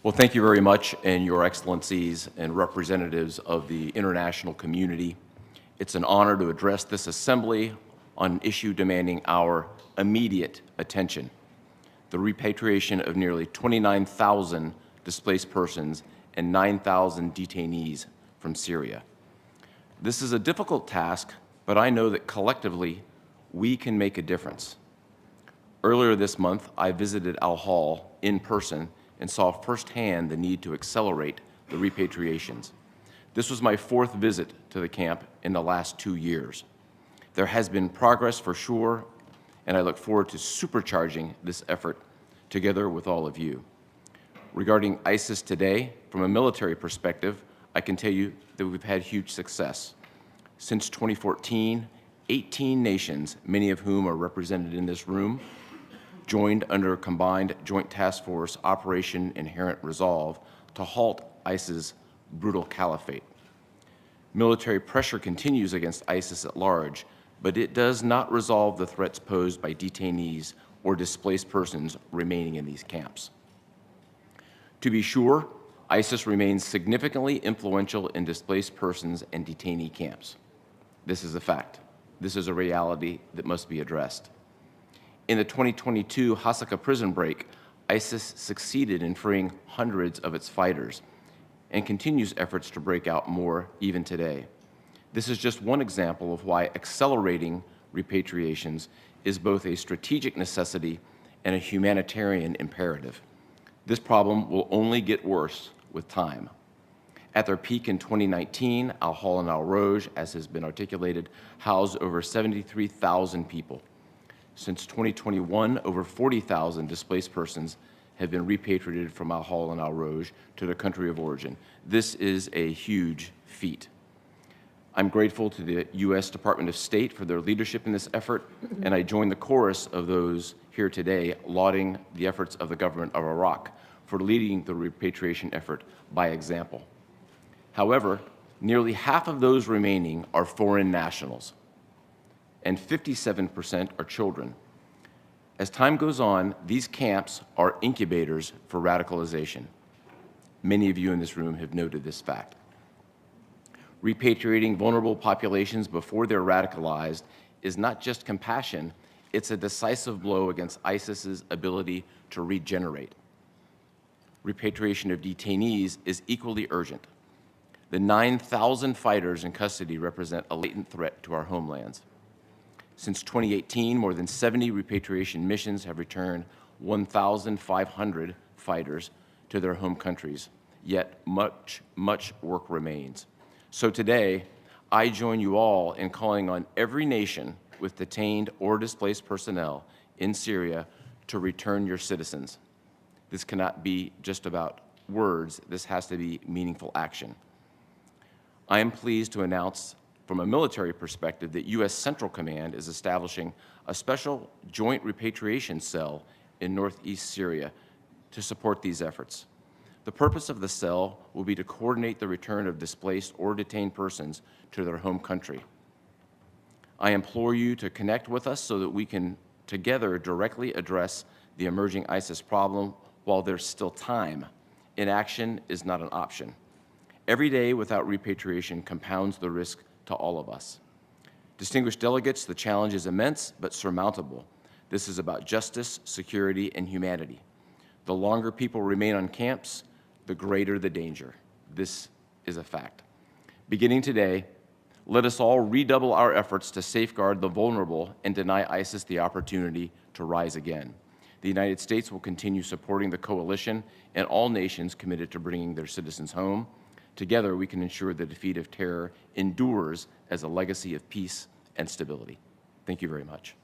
Well, thank you very much, and your excellencies and representatives of the international community. It's an honor to address this assembly on an issue demanding our immediate attention: the repatriation of nearly 29,000 displaced persons and 9,000 detainees from Syria. This is a difficult task, but I know that collectively we can make a difference. Earlier this month, I visited Al-Hol in person and saw firsthand the need to accelerate the repatriations. This was my fourth visit to the camp in the last 2 years. There has been progress for sure, and I look forward to supercharging this effort together with all of you. Regarding ISIS today, from a military perspective, I can tell you that we've had huge success. Since 2014, 18 nations, many of whom are represented in this room, joined under a combined Joint Task Force Operation Inherent Resolve to halt ISIS's brutal caliphate. Military pressure continues against ISIS at large, but it does not resolve the threats posed by detainees or displaced persons remaining in these camps. To be sure, ISIS remains significantly influential in displaced persons and detainee camps. This is a fact. This is a reality that must be addressed. In the 2022 Hasaka prison break, ISIS succeeded in freeing hundreds of its fighters and continues efforts to break out more even today. This is just one example of why accelerating repatriations is both a strategic necessity and a humanitarian imperative. This problem will only get worse with time. At their peak in 2019, Al-Hol and Al-Roj, as has been articulated, housed over 73,000 people. Since 2021, over 40,000 displaced persons have been repatriated from Al-Hol and Al-Roj to their country of origin. This is a huge feat. I'm grateful to the U.S. Department of State for their leadership in this effort, and I join the chorus of those here today lauding the efforts of the government of Iraq for leading the repatriation effort by example. However, nearly half of those remaining are foreign nationals, and 57% are children. As time goes on, these camps are incubators for radicalization. Many of you in this room have noted this fact. Repatriating vulnerable populations before they're radicalized is not just compassion, it's a decisive blow against ISIS's ability to regenerate. Repatriation of detainees is equally urgent. The 9,000 fighters in custody represent a latent threat to our homelands. Since 2018, more than 70 repatriation missions have returned 1,500 fighters to their home countries, yet much work remains. So today, I join you all in calling on every nation with detained or displaced personnel in Syria to return your citizens. This cannot be just about words. This has to be meaningful action. I am pleased to announce from a military perspective that U.S. Central Command is establishing a special Joint Repatriation Cell in northeast Syria to support these efforts. The purpose of the cell will be to coordinate the return of displaced or detained persons to their home country. I implore you to connect with us so that we can together directly address the emerging ISIS problem while there's still time. Inaction is not an option. Every day without repatriation compounds the risk to all of us. Distinguished delegates, the challenge is immense but surmountable. This is about justice, security, and humanity. The longer people remain on camps, the greater the danger. This is a fact. Beginning today, let us all redouble our efforts to safeguard the vulnerable and deny ISIS the opportunity to rise again. The United States will continue supporting the coalition and all nations committed to bringing their citizens home. Together, we can ensure the defeat of terror endures as a legacy of peace and stability. Thank you very much.